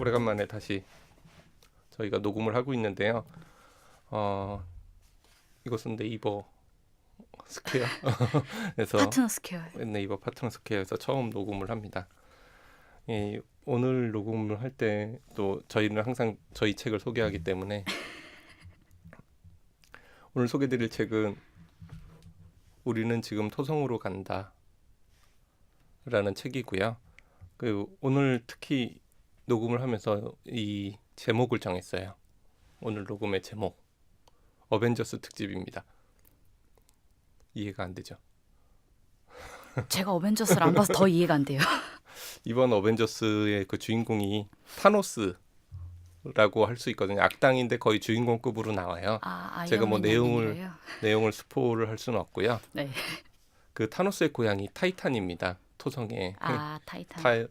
오래간만에 다시 저희가 녹음을 하고 있는데요. 이것은 네이버 스퀘어 그래서 파트너 스퀘어. 네이버 파트너 스퀘어에서 처음 녹음을 합니다. 오늘 녹음을 할 때 또 저희는 항상 저희 책을 소개하기 때문에 오늘 소개드릴 책은 우리는 지금 토성으로 간다 라는 책이고요. 오늘 특히 녹음을 하면서 이 제목을 정했어요. 오늘 녹음의 제목 어벤져스 특집입니다. 이해가 안 되죠? 제가 어벤져스를 안 봐서 더 이해가 안 돼요. 이번 어벤져스의 그 주인공이 타노스라고 할 수 있거든요. 악당인데 거의 주인공급으로 나와요. 제가 뭐 내용을 스포를 할 수는 없고요. 네. 그 타노스의 고향이 타이탄입니다. 토성의 타이탄.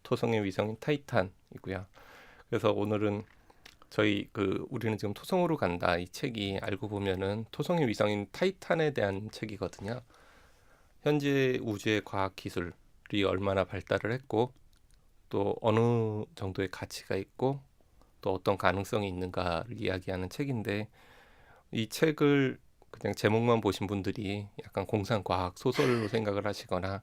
토성의 위성인 타이탄이고요. 그래서 오늘은 저희 우리는 지금 토성으로 간다 이 책이 알고 보면은 토성의 위성인 타이탄에 대한 책이거든요. 현재 우주의 과학 기술이 얼마나 발달을 했고 또 어느 정도의 가치가 있고 또 어떤 가능성이 있는가를 이야기하는 책인데 이 책을 그냥 제목만 보신 분들이 약간 공상과학 소설로 생각을 하시거나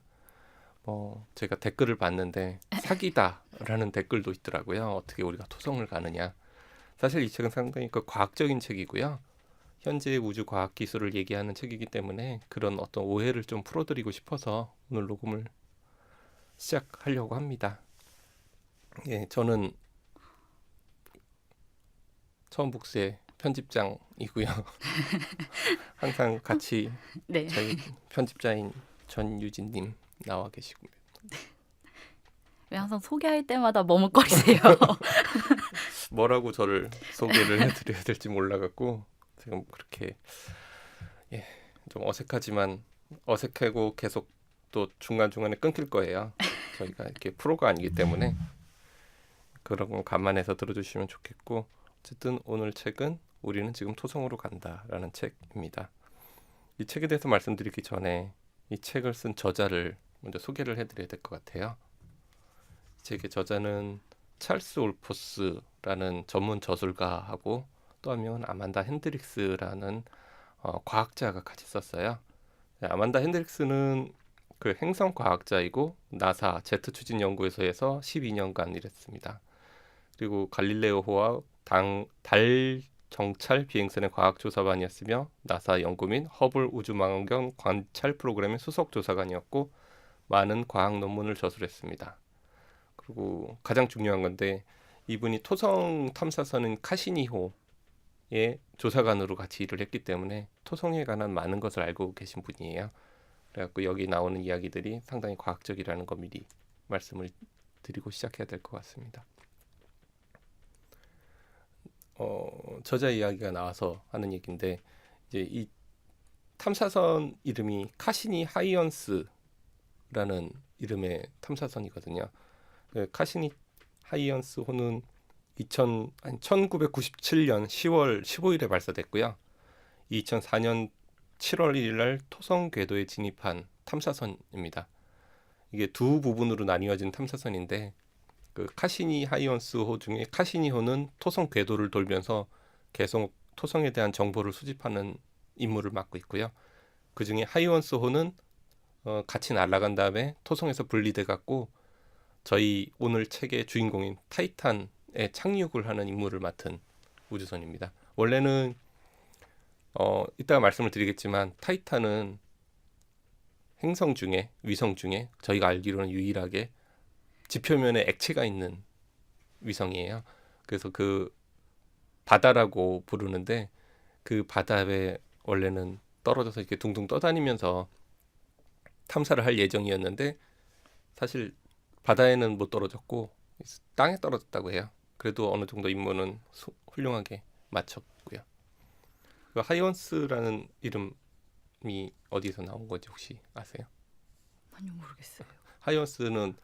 제가 댓글을 봤는데 사기다라는 댓글도 있더라고요. 어떻게 우리가 토성을 가느냐. 사실 이 책은 상당히 과학적인 책이고요. 현재의 우주 과학 기술을 얘기하는 책이기 때문에 그런 어떤 오해를 좀 풀어드리고 싶어서 오늘 녹음을 시작하려고 합니다. 저는 처음북스의 편집장이고요. 항상 같이 네. 저희 편집자인 전유진님 나와 계시고요. 왜 항상 소개할 때마다 머뭇거리세요? 뭐라고 저를 소개를 해드려야 될지 몰라갖고 지금 그렇게 좀 어색하지만 어색하고 계속 또 중간중간에 끊길 거예요. 저희가 이렇게 프로가 아니기 때문에 그런 거 감안해서 들어주시면 좋겠고 어쨌든 오늘 책은 우리는 지금 토성으로 간다라는 책입니다. 이 책에 대해서 말씀드리기 전에 이 책을 쓴 저자를 먼저 소개를 해드려야 될 것 같아요. 이 책의 저자는 찰스 올포스라는 전문 저술가하고 또 한 명은 아만다 핸드릭스라는 과학자가 같이 썼어요. 아만다 핸드릭스는 그 행성 과학자이고 나사 제트 추진 연구소에서 12년간 일했습니다. 그리고 갈릴레오호와 달 정찰 비행선의 과학조사반이었으며 나사 연구 및 허블 우주망원경 관찰 프로그램의 수석 조사관이었고 많은 과학 논문을 저술했습니다. 그리고 가장 중요한 건데 이분이 토성 탐사선인 카시니호의 조사관으로 같이 일을 했기 때문에 토성에 관한 많은 것을 알고 계신 분이에요. 그래갖고 여기 나오는 이야기들이 상당히 과학적이라는 거 미리 말씀을 드리고 시작해야 될 것 같습니다. 저자 이야기가 나와서 하는 얘기인데 이제 이 탐사선 이름이 카시니 하이언스라는 이름의 탐사선이거든요. 카시니 하이언스호는 1997년 10월 15일에 발사됐고요. 2004년 7월 1일 날 토성 궤도에 진입한 탐사선입니다. 이게 두 부분으로 나뉘어진 탐사선인데 그 카시니 하이언스호 중에 카시니호는 토성 궤도를 돌면서 계속 토성에 대한 정보를 수집하는 임무를 맡고 있고요. 그 중에 하이언스호는 같이 날아간 다음에 토성에서 분리돼 갖고 저희 오늘 책의 주인공인 타이탄에 착륙을 하는 임무를 맡은 우주선입니다. 원래는 이따가 말씀을 드리겠지만 타이탄은 행성 중에 위성 중에 저희가 알기로는 유일하게 지표면에 액체가 있는 위성이에요. 그래서 그 바다라고 부르는데 그 바다에 원래는 떨어져서 이렇게 둥둥 떠다니면서 탐사를 할 예정이었는데 사실 바다에는 못 떨어졌고 땅에 떨어졌다고 해요. 그래도 어느 정도 임무는 훌륭하게 마쳤고요. 그 하이언스라는 이름이 어디서 나온 건지 혹시 아세요? 아니요, 모르겠어요. 하이언스는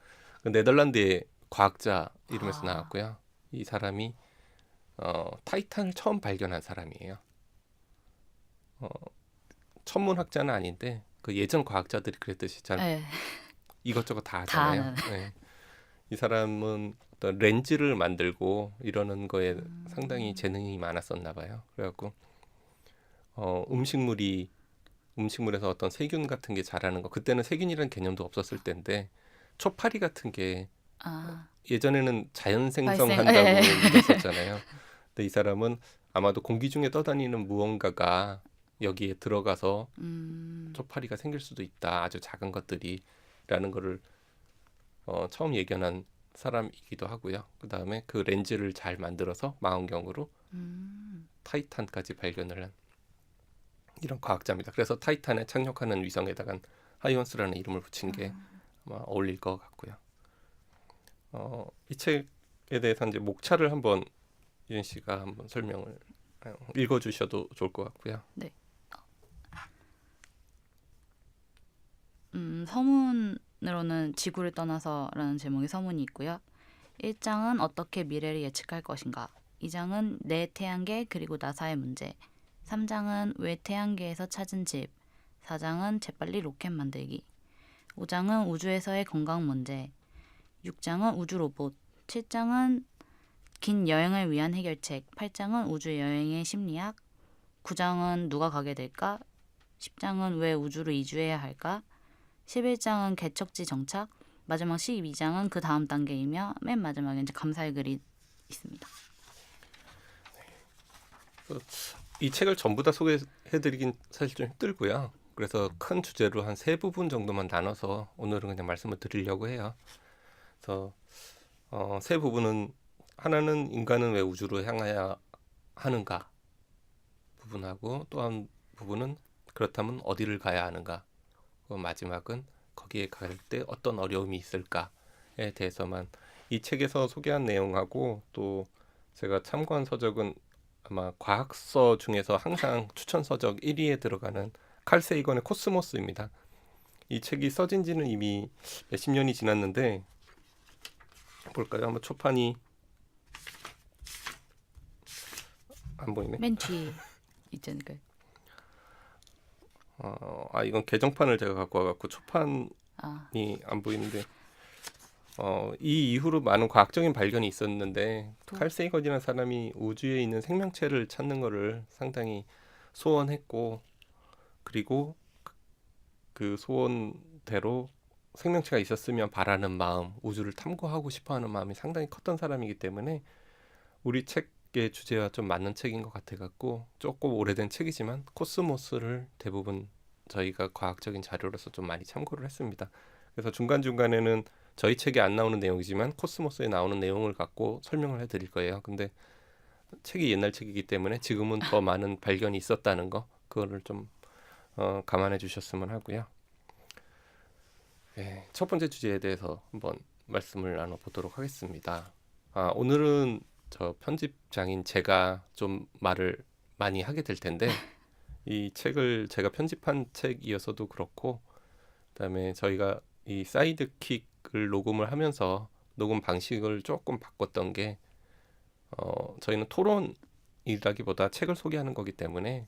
그 네덜란드의 과학자 이름에서 나왔고요. 이 사람이 타이탄을 처음 발견한 사람이에요. 천문학자는 아닌데 그 예전 과학자들이 그랬듯이 잘 네. 이것저것 다 다 하잖아요. 아는. 네. 이 사람은 어떤 렌즈를 만들고 이러는 거에 상당히 재능이 많았었나 봐요. 그래갖고 음식물에서 어떤 세균 같은 게 자라는 거, 그때는 세균이라는 개념도 없었을 때인데 초파리 같은 게 아, 예전에는 자연 발생. 생성한다고 예. 믿었었잖아요. 근데 이 사람은 아마도 공기 중에 떠다니는 무언가가 여기에 들어가서 초파리가 생길 수도 있다. 아주 작은 것들이라는 거를 처음 예견한 사람이기도 하고요. 그 다음에 그 렌즈를 잘 만들어서 망원경으로 타이탄까지 발견을 한 이런 과학자입니다. 그래서 타이탄에 착륙하는 위성에다가 하이온스라는 이름을 붙인 게 아마 어울릴 것 같고요. 이 책에 대해서 이제 목차를 한번 유진 씨가 한번 설명을 읽어주셔도 좋을 것 같고요. 네. 서문으로는 지구를 떠나서라는 제목의 서문이 있고요. 1장은 어떻게 미래를 예측할 것인가. 2장은 내 태양계 그리고 나사의 문제. 3장은 왜 태양계에서 찾은 집. 4장은 재빨리 로켓 만들기. 5장은 우주에서의 건강 문제. 6장은 우주 로봇. 7장은 긴 여행을 위한 해결책. 8장은 우주 여행의 심리학. 9장은 누가 가게 될까? 10장은 왜 우주로 이주해야 할까? 11장은 개척지 정착. 마지막 12장은 그 다음 단계이며 맨 마지막에 이제 감사의 글이 있습니다. 이 책을 전부 다 소개해드리긴 사실 좀 힘들고요. 그래서 큰 주제로 한 세 부분 정도만 나눠서 오늘은 그냥 말씀을 드리려고 해요. 그래서 세 부분은, 하나는 인간은 왜 우주로 향해야 하는가 부분하고, 또 한 부분은 그렇다면 어디를 가야 하는가, 그리고 마지막은 거기에 갈 때 어떤 어려움이 있을까에 대해서만, 이 책에서 소개한 내용하고 또 제가 참고한 서적은 아마 과학서 중에서 항상 추천 서적 1위에 들어가는 칼 세이건의 코스모스입니다. 이 책이 써진 지는 이미 몇십 년이 지났는데, 볼까요? 한번 초판이 안 보이네. 맨 뒤에 있잖아요. 이건 개정판을 제가 갖고 와갖고 초판이 아, 안 보이는데, 이 이후로 많은 과학적인 발견이 있었는데, 또? 칼 세이건이라는 사람이 우주에 있는 생명체를 찾는 거를 상당히 소원했고, 그리고 그 소원대로 생명체가 있었으면 바라는 마음, 우주를 탐구하고 싶어하는 마음이 상당히 컸던 사람이기 때문에 우리 책의 주제와 좀 맞는 책인 것 같아갖고, 조금 오래된 책이지만 코스모스를 대부분 저희가 과학적인 자료로서 좀 많이 참고를 했습니다. 그래서 중간중간에는 저희 책에 안 나오는 내용이지만 코스모스에 나오는 내용을 갖고 설명을 해드릴 거예요. 근데 책이 옛날 책이기 때문에 지금은 더 많은 발견이 있었다는 거, 그거를 좀 감안해 주셨으면 하고요. 네, 첫 번째 주제에 대해서 한번 말씀을 나눠보도록 하겠습니다. 오늘은 저 편집장인 제가 좀 말을 많이 하게 될 텐데, 이 책을 제가 편집한 책이어서도 그렇고, 그다음에 저희가 이 사이드킥을 녹음을 하면서 녹음 방식을 조금 바꿨던 게, 저희는 토론이라기보다 책을 소개하는 거기 때문에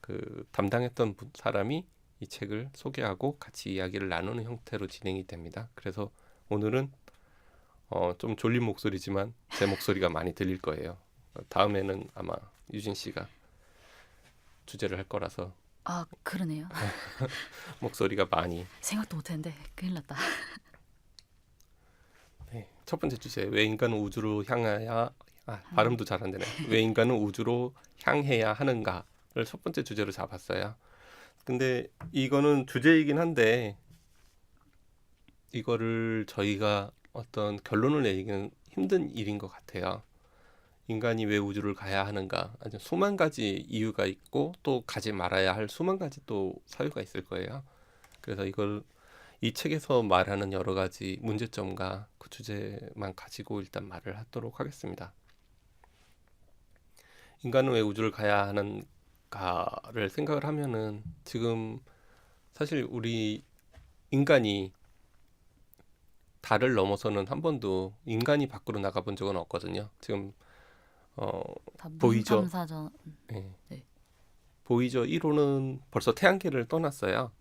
그 담당했던 사람이 이 책을 소개하고 같이 이야기를 나누는 형태로 진행이 됩니다. 그래서 오늘은 좀 졸린 목소리지만 제 목소리가 많이 들릴 거예요. 다음에는 아마 유진 씨가 주제를 할 거라서 아 그러네요. 목소리가 많이. 생각도 못했는데 큰일 났다. 네, 첫 번째 주제, 왜 인간은 우주로 향해야, 발음도 잘 안 되네. 왜 인간은 우주로 향해야 하는가를 첫 번째 주제로 잡았어요. 근데 이거는 주제이긴 한데, 이거를 저희가 어떤 결론을 내기는 힘든 일인 것 같아요. 인간이 왜 우주를 가야 하는가? 아주 수만 가지 이유가 있고, 또 가지 말아야 할 수만 가지 또 사유가 있을 거예요. 그래서 이걸 이 책에서 말하는 여러 가지 문제점과 그 주제만 가지고 일단 말을 하도록 하겠습니다. 인간은 왜 우주를 가야 하는가를 생각을 하면은, 지금 사실 우리 인간이 달을 넘어서는 한 번도 인간이 밖으로 나가본 적은 없거든요. 지금 다 보이죠? 문탐사전. 네. 네. 보이저 1호는 벌써 태양계를 떠났어요.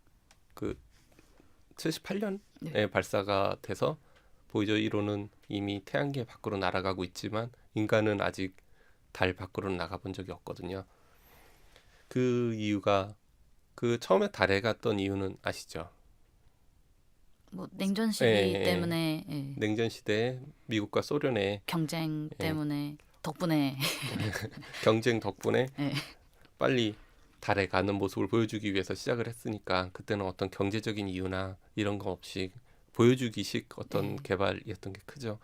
그 78년에 네. 발사가 돼서 보이저 1호는 이미 태양계 밖으로 날아가고 있지만 인간은 아직 달 밖으로 나가본 적이 없거든요. 그 이유가 그 처음에 달에 갔던 이유는 아시죠? 뭐 냉전 시기 예, 때문에 냉전 시대에 미국과 소련의 경쟁 예. 때문에 덕분에 경쟁 덕분에 예. 빨리 달에 가는 모습을 보여주기 위해서 시작을 했으니까 그때는 어떤 경제적인 이유나 이런 거 없이 보여주기식 어떤 개발이었던 게 크죠.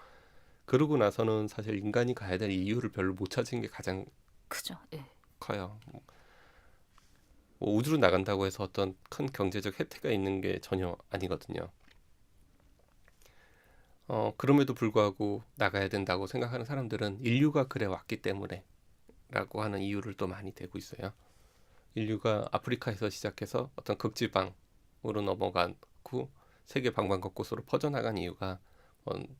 그러고 나서는 사실 인간이 가야 될 이유를 별로 못 찾은 게 가장 크죠. 예. 커요. 뭐 우주로 나간다고 해서 어떤 큰 경제적 혜택이 있는 게 전혀 아니거든요. 그럼에도 불구하고 나가야 된다고 생각하는 사람들은 인류가 그래 왔기 때문에 라고 하는 이유를 또 많이 대고 있어요. 인류가 아프리카에서 시작해서 어떤 극지방으로 넘어가고 세계 방방곳곳으로 퍼져나간 이유가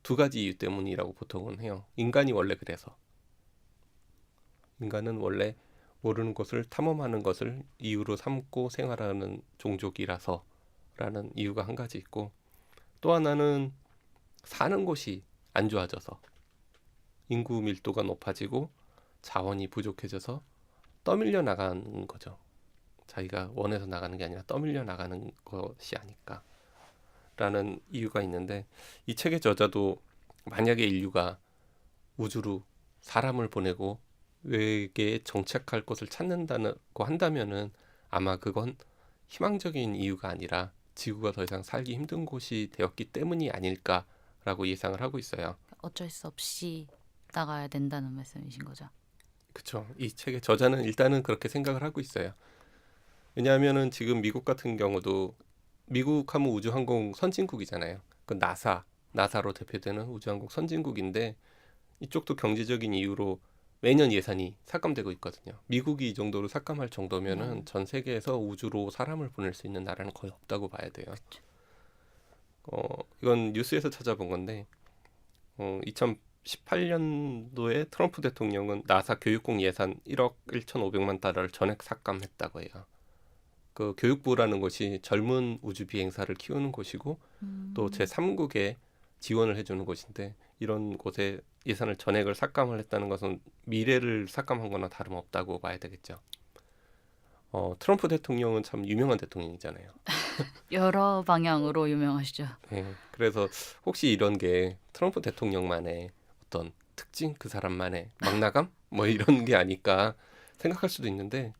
두 가지 이유 때문이라고 보통은 해요. 인간이 원래 그래서. 인간은 원래 모르는 것을 탐험하는 것을 이유로 삼고 생활하는 종족이라서 라는 이유가 한 가지 있고, 또 하나는 사는 곳이 안 좋아져서 인구 밀도가 높아지고 자원이 부족해져서 떠밀려 나가는 거죠. 자기가 원해서 나가는 게 아니라 떠밀려 나가는 것이 아닐까 라는 이유가 있는데, 이 책의 저자도 만약에 인류가 우주로 사람을 보내고 외계에 정착할 곳을 찾는다고 한다면은 아마 그건 희망적인 이유가 아니라 지구가 더 이상 살기 힘든 곳이 되었기 때문이 아닐까라고 예상을 하고 있어요. 어쩔 수 없이 나가야 된다는 말씀이신 거죠. 그렇죠. 이 책의 저자는 일단은 그렇게 생각을 하고 있어요. 왜냐하면은 지금 미국 같은 경우도, 미국 하면 우주항공 선진국이잖아요. 그 나사로 대표되는 우주항공 선진국인데, 이쪽도 경제적인 이유로 매년 예산이 삭감되고 있거든요. 미국이 이 정도로 삭감할 정도면은 전 세계에서 우주로 사람을 보낼 수 있는 나라는 거의 없다고 봐야 돼요. 이건 뉴스에서 찾아본 건데 2018년도에 트럼프 대통령은 나사 교육공 예산 1억 1,500만 달러를 전액 삭감했다고 해요. 그 교육부라는 곳이 젊은 우주 비행사를 키우는 곳이고 또 제3국에 지원을 해주는 곳인데, 이런 곳에 예산을 전액을 삭감을 했다는 것은 미래를 삭감한 거나 다름없다고 봐야 되겠죠. 트럼프 대통령은 참 유명한 대통령이잖아요. 여러 방향으로 유명하시죠. 네, 그래서 혹시 이런 게 트럼프 대통령만의 어떤 특징, 그 사람만의 막나감? 뭐 이런 게 아닐까 생각할 수도 있는데,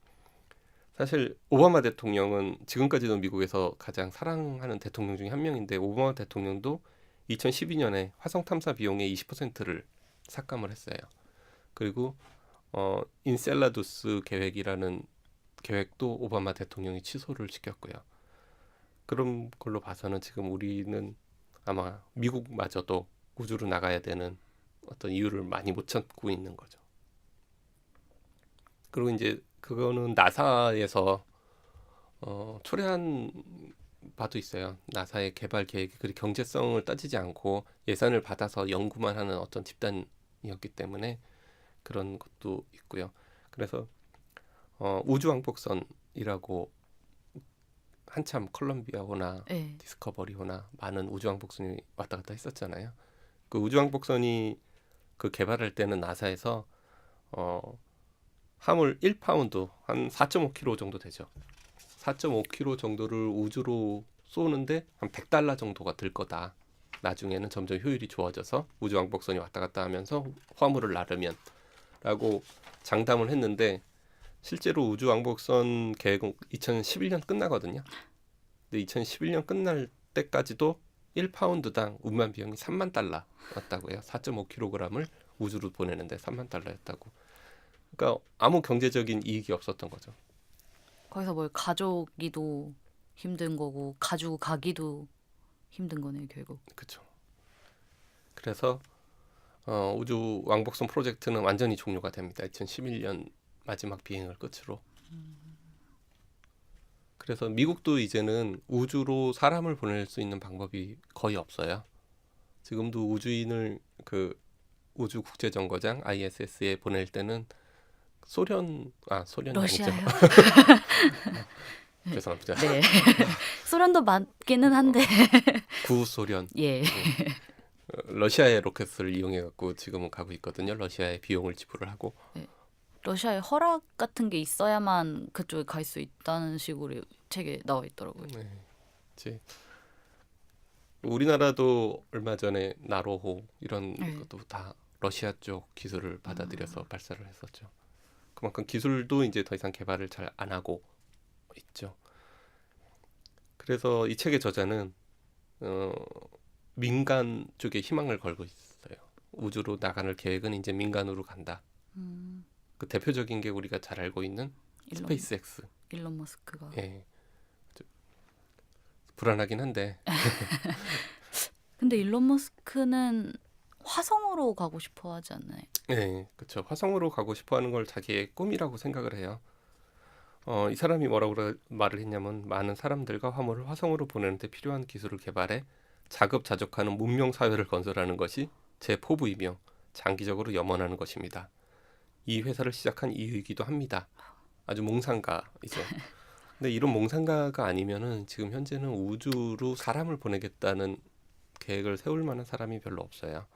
사실 오바마 대통령은 지금까지도 미국에서 가장 사랑하는 대통령 중에 한 명인데, 오바마 대통령도 2012년에 화성 탐사 비용의 20%를 삭감을 했어요. 그리고 인셀라두스 계획이라는 계획도 오바마 대통령이 취소를 시켰고요. 그런 걸로 봐서는 지금 우리는 아마 미국마저도 우주로 나가야 되는 어떤 이유를 많이 못 찾고 있는 거죠. 그리고 이제 그거는 나사에서 초래한 바도 있어요. 나사의 개발 계획이 그리 경제성을 따지지 않고 예산을 받아서 연구만 하는 어떤 집단이었기 때문에 그런 것도 있고요. 그래서 우주왕복선이라고 한참 콜럼비아호나 네. 디스커버리호나 많은 우주왕복선이 왔다 갔다 했었잖아요. 그 우주왕복선이 그 개발할 때는 나사에서 화물 1파운드 한 4.5kg 정도 되죠. 4.5kg 정도를 우주로 쏘는데 한 100달러 정도가 들 거다. 나중에는 점점 효율이 좋아져서 우주왕복선이 왔다 갔다 하면서 화물을 나르면 라고 장담을 했는데, 실제로 우주왕복선 계획은 2011년 끝나거든요. 근데 2011년 끝날 때까지도 1파운드당 운반 비용이 3만 달러였다고 해요. 4.5kg을 우주로 보내는데 3만 달러였다고. 그러니까 아무 경제적인 이익이 없었던 거죠. 거기서 뭘 가져오기도 힘든 거고 가지고 가기도 힘든 거네요, 결국. 그렇죠. 그래서 우주 왕복선 프로젝트는 완전히 종료가 됩니다. 2011년 마지막 비행을 끝으로. 그래서 미국도 이제는 우주로 사람을 보낼 수 있는 방법이 거의 없어요. 지금도 우주인을 그 우주 국제정거장 ISS에 보낼 때는 소련이 러시아요? 아니죠. 죄송합니다. 네. 소련도 맞기는 한데. 구소련. 예. 러시아의 로켓을 이용해 갖고 지금은 가고 있거든요. 러시아의 비용을 지불을 하고. 러시아에 허락 같은 게 있어야만 그쪽에 갈 수 있다는 식으로 책에 나와 있더라고요. 네. 이제 우리나라도 얼마 전에 나로호 이런 네. 것도 다 러시아 쪽 기술을 받아들여서 발사를 했었죠. 그만큼 기술도 이제 더 이상 개발을 잘 안 하고 있죠. 그래서 이 책의 저자는 민간 쪽에 희망을 걸고 있어요. 우주로 나가는 계획은 이제 민간으로 간다. 음, 그 대표적인 게 우리가 잘 알고 있는 스페이스X. 일론 머스크가. 예. 불안하긴 한데. 근데 일론 머스크는 화성으로 가고 싶어 하지 않나요? 네, 그렇죠. 화성으로 가고 싶어하는 걸 자기의 꿈이라고 생각을 해요. 이 사람이 뭐라고 말을 했냐면 많은 사람들과 화물을 화성으로 보내는데 필요한 기술을 개발해 자급자족하는 문명 사회를 건설하는 것이 제 포부이며 장기적으로 염원하는 것입니다. 이 회사를 시작한 이유이기도 합니다. 아주 몽상가이죠. 근데 이런 몽상가가 아니면은 지금 현재는 우주로 사람을 보내겠다는 계획을 세울 만한 사람이 별로 없어요.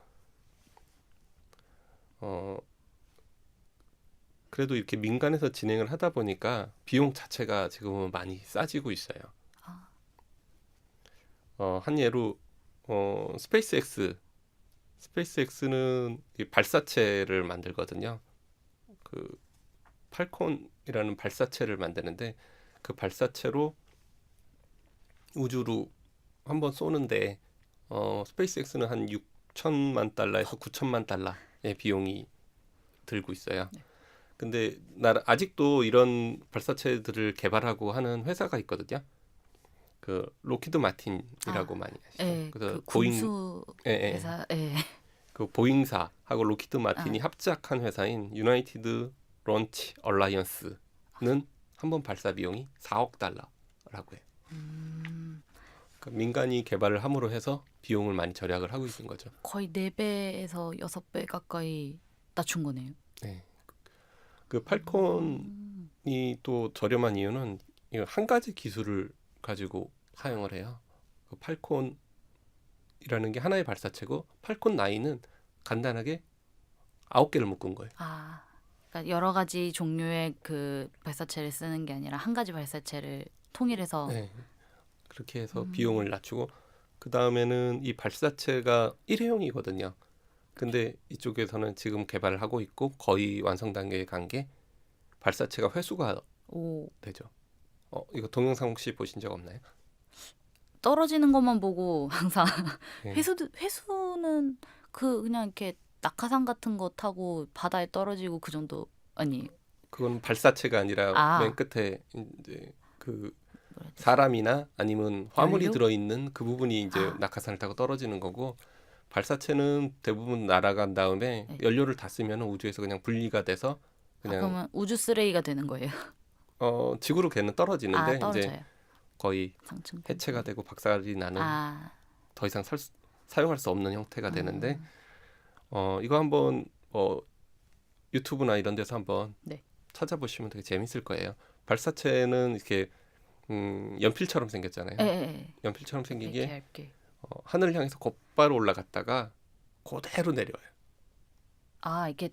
그래도 이렇게 민간에서 진행을 하다 보니까 비용 자체가 지금은 많이 싸지고 있어요. 아, 한 예로 스페이스X는 이 발사체를 만들거든요. 그 팔콘이라는 발사체를 만드는데 그 발사체로 우주로 한번 쏘는데 스페이스X는 한 6천만 달러에서 9천만 달러의 비용이 들고 있어요. 근데 아직도 이런 발사체들을 개발하고 하는 회사가 있거든요. 그 로키드 마틴이라고 많이 아시죠? 예, 그래서 그 군수 예, 예. 회사, 예. 그 보잉사하고 로키드 마틴이 아. 합작한 회사인 유나이티드 런치 얼라이언스는 한 번 발사 비용이 4억 달러라고 해요. 그러니까 민간이 개발을 함으로 해서 비용을 많이 절약을 하고 있는 거죠. 거의 4배에서 6배 가까이 낮춘 거네요. 네. 그 팔콘이 또 저렴한 이유는 이한 가지 기술을 가지고 사용을 해요. 그 팔콘이라는 게 하나의 발사체고 팔콘 9은 간단하게 9개를 묶은 거예요. 아, 그러니까 여러 가지 종류의 그 발사체를 쓰는 게 아니라 한 가지 발사체를 통일해서. 네. 그렇게 해서 비용을 낮추고 그 다음에는 이 발사체가 일회용이거든요. 근데 이쪽에서는 지금 개발을 하고 있고 거의 완성 단계에 간 게 발사체가 회수가 오, 되죠. 이거 동영상 혹시 보신 적 없나요? 떨어지는 것만 보고 항상 네. 회수는 그냥 이렇게 낙하산 같은 거 타고 바다에 떨어지고 그 정도 아니. 그건 발사체가 아니라 아. 맨 끝에 이제 그 뭐라 해야 되지? 사람이나 아니면 화물이 연료? 들어있는 그 부분이 이제 아. 낙하산을 타고 떨어지는 거고 발사체는 대부분 날아간 다음에 네. 연료를 다 쓰면 우주에서 그냥 분리가 돼서 그냥 그러면 우주 쓰레기가 되는 거예요. 지구로 걔는 떨어지는데 이제 떨어져요. 거의 상층 해체가 되고 박살이 나는 아, 더 이상 사용할 수 없는 형태가 되는데 음. 이거 한번 유튜브나 이런 데서 한번 네. 찾아보시면 되게 재밌을 거예요. 발사체는 이렇게 연필처럼 생겼잖아요. 예, 예. 연필처럼 생긴 이렇게 게 얇게. 하늘을 향해서 곧바로 올라갔다가 그대로 내려와요. 아, 이렇게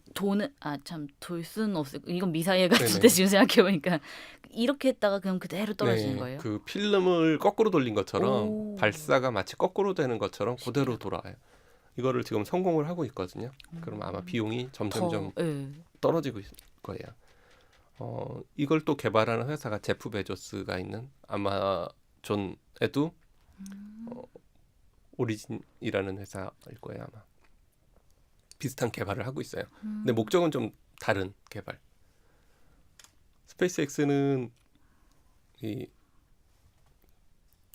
참 돌 수는 없을. 이건 미사일 같은데 네네. 지금 생각해 보니까 이렇게 했다가 그냥 그대로 떨어지는 네, 거예요. 그 필름을 거꾸로 돌린 것처럼 오. 발사가 마치 거꾸로 되는 것처럼 그대로 돌아와요. 이거를 지금 성공을 하고 있거든요. 그럼 아마 비용이 점점점 예. 떨어지고 있을 거예요. 이걸 또 개발하는 회사가 제프 베조스가 있는 아마존에도 오리진이라는 회사일 거예요 아마. 비슷한 개발을 하고 있어요. 근데 목적은 좀 다른 개발. 스페이스X는 이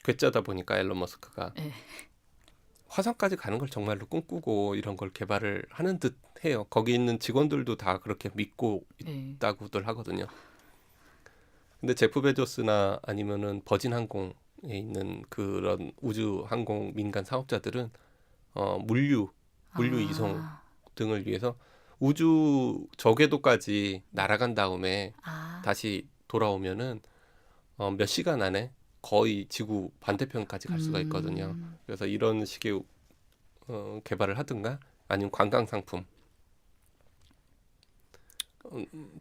괴짜다 보니까 앨런 머스크가 예. 화성까지 가는 걸 정말로 꿈꾸고 이런 걸 개발을 하는 듯 해요. 거기 있는 직원들도 다 그렇게 믿고 예. 있다고들 하거든요. 근데 제프 베조스나 아니면은 버진 항공에 있는 그런 우주 항공 민간 사업자들은 물류 이송 등을 위해서 우주 저궤도까지 날아간 다음에 다시 돌아오면은 몇 시간 안에 거의 지구 반대편까지 갈 수가 있거든요. 그래서 이런 식의 개발을 하든가 아니면 관광 상품.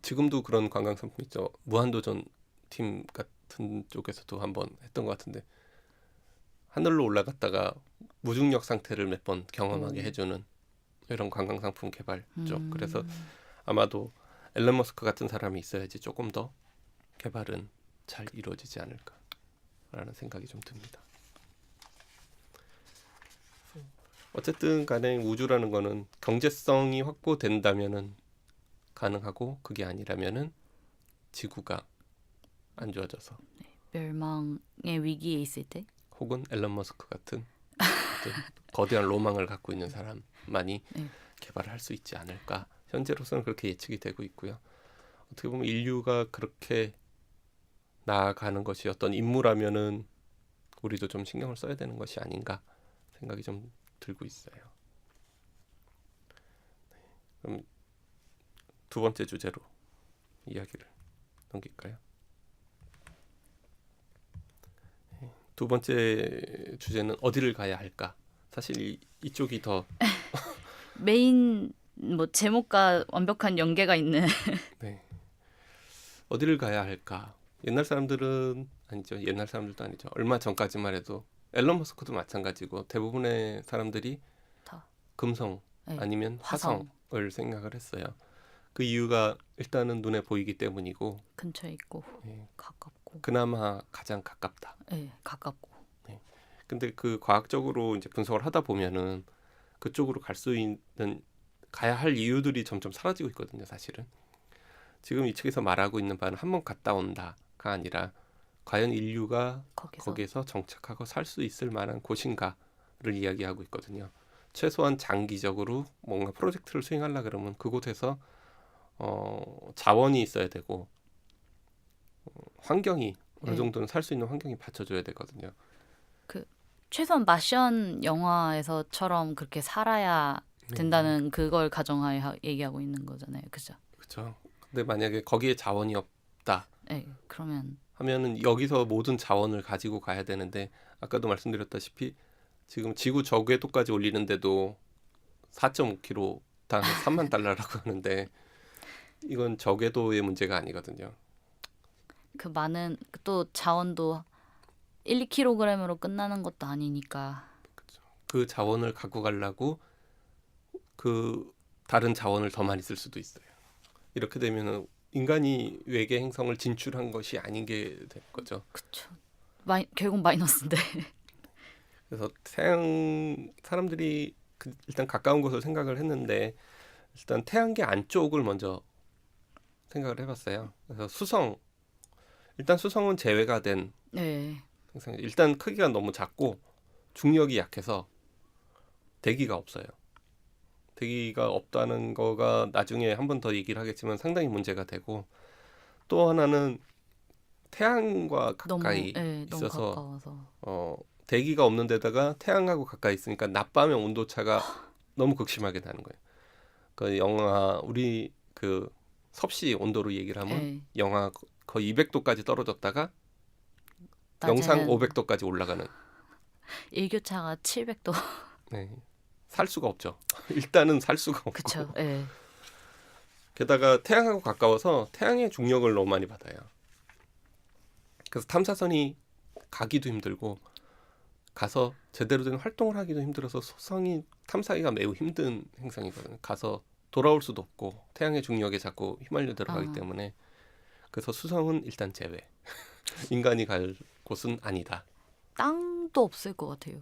지금도 그런 관광 상품 있죠. 무한도전 팀 같은 쪽에서도 한번 했던 것 같은데 하늘로 올라갔다가 무중력 상태를 몇 번 경험하게 해주는 이런 관광 상품 개발 쪽. 그래서 아마도 앨런 머스크 같은 사람이 있어야지 조금 더 개발은 잘 이루어지지 않을까라는 생각이 좀 듭니다. 어쨌든 간에 우주라는 거는 경제성이 확보된다면은 가능하고 그게 아니라면은 지구가 안 좋아져서 멸망의 위기에 있을 때 혹은 앨런 머스크 같은 어떤 거대한 로망을 갖고 있는 사람만이 네. 개발을 할 수 있지 않을까. 현재로서는 그렇게 예측이 되고 있고요. 어떻게 보면 인류가 그렇게 나아가는 것이 어떤 임무라면은 우리도 좀 신경을 써야 되는 것이 아닌가 생각이 좀 들고 있어요. 그럼 두 번째 주제로 이야기를 넘길까요? 두 번째 주제는 어디를 가야 할까? 사실 이쪽이 더 메인 뭐 제목과 완벽한 연계가 있는 네. 어디를 가야 할까? 옛날 사람들은 아니죠. 옛날 사람들도 아니죠. 얼마 전까지만 해도 앨런 머스크도 마찬가지고 대부분의 사람들이 다 금성 네. 아니면 화성. 화성을 생각을 했어요. 그 이유가 일단은 눈에 보이기 때문이고 근처에 있고 예, 가깝고 그나마 가장 가깝다. 네, 가깝고 근데 그 과학적으로 이제 분석을 하다 보면은 그쪽으로 갈 수 있는 가야 할 이유들이 점점 사라지고 있거든요. 사실은 지금 이 책에서 말하고 있는 바는 한번 갔다 온다가 아니라 과연 인류가 거기에서 정착하고 살 수 있을 만한 곳인가를 이야기하고 있거든요. 최소한 장기적으로 뭔가 프로젝트를 수행하려 그러면 그곳에서 자원이 있어야 되고 환경이 어느 네. 정도는 살 수 있는 환경이 받쳐줘야 되거든요. 최소한 마션 영화에서처럼 그렇게 살아야 된다는 그걸 가정하에 얘기하고 있는 거잖아요. 그죠? 그렇죠. 근데 만약에 거기에 자원이 없다 네, 그러면 하면은 여기서 모든 자원을 가지고 가야 되는데 아까도 말씀드렸다시피 지금 지구 저궤도까지 올리는데도 4.5km당 3만 달러라고 하는데 이건 저궤도의 문제가 아니거든요. 그 많은 또 자원도 1, 2kg으로 끝나는 것도 아니니까. 그 자원을 갖고 가려고 그 다른 자원을 더 많이 쓸 수도 있어요. 이렇게 되면은 인간이 외계 행성을 진출한 것이 아닌 게 될 거죠. 그렇죠. 결국 마이너스인데. 그래서 태양 사람들이 일단 가까운 곳을 생각을 했는데 일단 태양계 안쪽을 먼저 생각을 해봤어요. 그래서 일단 수성은 제외가 된 네. 행성. 일단 크기가 너무 작고 중력이 약해서 대기가 없어요. 대기가 없다는 거가 나중에 한 번 더 얘기를 하겠지만 상당히 문제가 되고 또 하나는 태양과 가까이 너무 있어서 가까워서. 대기가 없는 데다가 태양하고 가까이 있으니까 낮밤의 온도 차가 너무 극심하게 나는 거예요. 그 영하 우리 그 섭씨 온도로 얘기를 하면 네. 영하 거의 200도까지 떨어졌다가 영상 낮에는 500도까지 올라가는. 일교차가 700도. 네. 살 수가 없죠. 일단은 살 수가 없고. 그렇죠. 네. 게다가 태양하고 가까워서 태양의 중력을 너무 많이 받아요. 그래서 탐사선이 가기도 힘들고 가서 제대로 된 활동을 하기도 힘들어서 수성이 탐사하기가 매우 힘든 행성이거든요. 가서 돌아올 수도 없고 태양의 중력에 자꾸 휘말려 들어가기 때문에 그래서 수성은 일단 제외. 인간이 갈 곳은 아니다. 땅도 없을 것 같아요.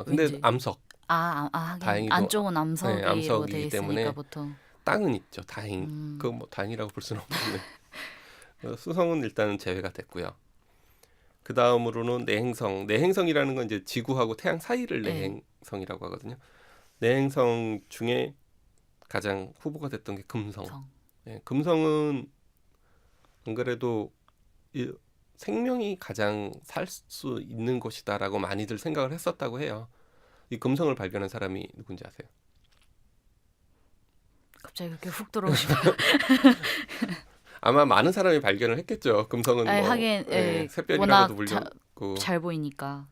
근데 왠지. 암석. 하긴. 다행히도 안쪽은 암석으로 암석이기 돼 있으니까 때문에 보통. 땅은 있죠. 그거 뭐 다행이라고 볼 수는 없는데 수성은 일단은 제외가 됐고요. 그 다음으로는 내행성. 내행성이라는 건 이제 지구하고 태양 사이를 내행성이라고 하거든요. 내행성 중에 가장 후보가 됐던 게 금성. 네, 금성은 안 그래도 생명이 가장 살 수 있는 곳이다라고 많이들 생각을 했었다고 해요. 이 금성을 발견한 사람이 누군지 아세요? 갑자기 그렇게 훅 들어오시면. 아마 많은 사람이 발견을 했겠죠. 금성은 뭐 하긴 샛별이라고도 워낙 불리고 잘 보이니까.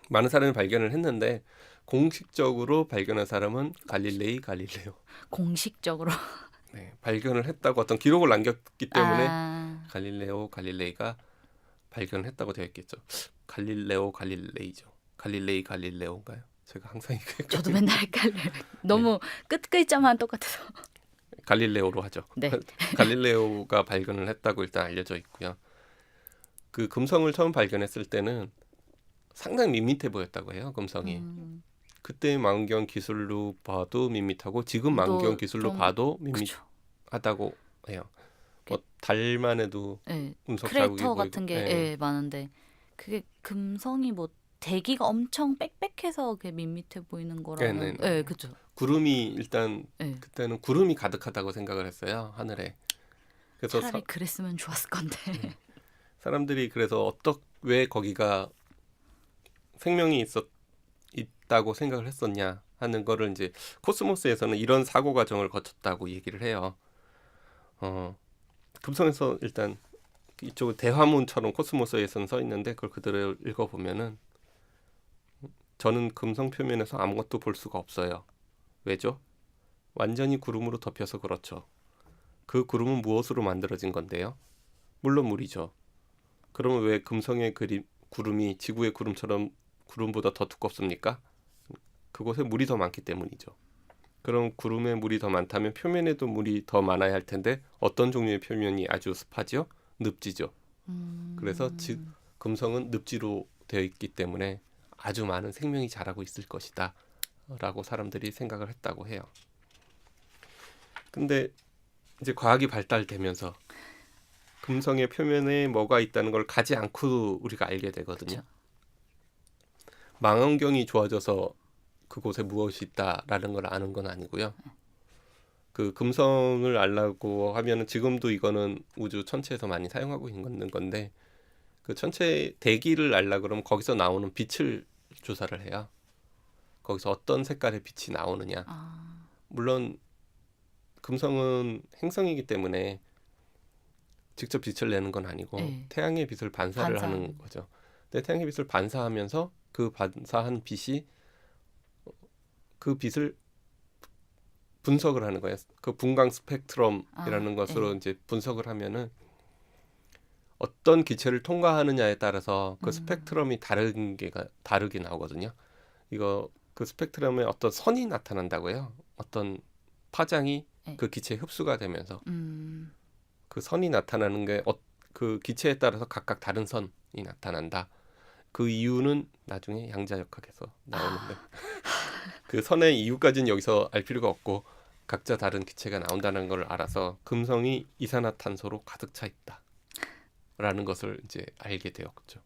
많은 사람이 발견을 했는데 공식적으로 발견한 사람은 갈릴레오. 공식적으로. 네, 발견을 했다고 어떤 기록을 남겼기 때문에 아, 갈릴레이가 발견을 했다고 되어 있겠죠. 갈릴레이죠. 갈릴레오인가요? 제가 항상 이거 저도 헷갈려요. 맨날 헷갈려요. 너무 끝 글자만 똑같아서. 갈릴레오로 하죠. 네. 갈릴레오가 발견을 했다고 일단 알려져 있고요. 그 금성을 처음 발견했을 때는 상당히 밋밋해 보였다고 해요. 금성이. 그때 망원경 기술로 봐도 밋밋하고 지금 망원경 기술로 좀 봐도 그쵸. 밋밋하다고 해요. 뭐 달만 해도 예, 운석 자국이 크레이터 보이고. 같은 게 예. 예, 많은데 그게 금성이 뭐 대기가 엄청 빽빽해서 그게 밋밋해 보이는 거라는. 네네네. 예, 그죠. 구름이 일단 예. 그때는 구름이 가득하다고 생각을 했어요. 하늘에. 그래서 차라리 그랬으면 좋았을 건데. 사람들이 그래서 왜 거기가 생명이 있다고 생각을 했었냐 하는 거를 이제 코스모스에서는 이런 사고 과정을 거쳤다고 얘기를 해요. 금성에서 일단 이쪽 대화문처럼 코스모스에서는 써 있는데 그걸 그대로 읽어보면은 저는 금성 표면에서 아무것도 볼 수가 없어요. 왜죠? 완전히 구름으로 덮여서 그렇죠. 그 구름은 무엇으로 만들어진 건데요? 물론 물이죠. 그러면 왜 금성의 구름이 지구의 구름처럼 구름보다 더 두껍습니까? 그곳에 물이 더 많기 때문이죠. 그럼 구름에 물이 더 많다면 표면에도 물이 더 많아야 할 텐데 어떤 종류의 표면이 아주 습하죠? 늪지죠. 그래서 금성은 늪지로 되어 있기 때문에 아주 많은 생명이 자라고 있을 것이다 라고 사람들이 생각을 했다고 해요. 근데 이제 과학이 발달되면서 금성의 표면에 뭐가 있다는 걸 가지 않고 우리가 알게 되거든요. 그쵸. 망원경이 좋아져서 그곳에 무엇이 있다라는 걸 아는 건 아니고요. 그 금성을 알라고 하면은 지금도 이거는 우주 천체에서 많이 사용하고 있는 건데 그 천체 대기를 알라 그러면 거기서 나오는 빛을 조사를 해요. 거기서 어떤 색깔의 빛이 나오느냐. 물론 금성은 행성이기 때문에 직접 빛을 내는 건 아니고 네. 태양의 빛을 반사를 하는 거죠. 근데 태양의 빛을 반사하면서 그 반사한 빛이 그 빛을 분석을 하는 거예요. 그 분광 스펙트럼이라는 것으로 네. 이제 분석을 하면은 어떤 기체를 통과하느냐에 따라서 그 스펙트럼이 다르게 나오거든요. 이거 그 스펙트럼에 어떤 선이 나타난다고요. 어떤 파장이 네. 그 기체에 흡수가 되면서 그 선이 나타나는 게 그 기체에 따라서 각각 다른 선이 나타난다. 그 이유는 나중에 양자역학에서 나오는데 그 선의 이유까지는 여기서 알 필요가 없고 각자 다른 기체가 나온다는 걸 알아서 금성이 이산화탄소로 가득 차 있다라는 것을 이제 알게 되었죠.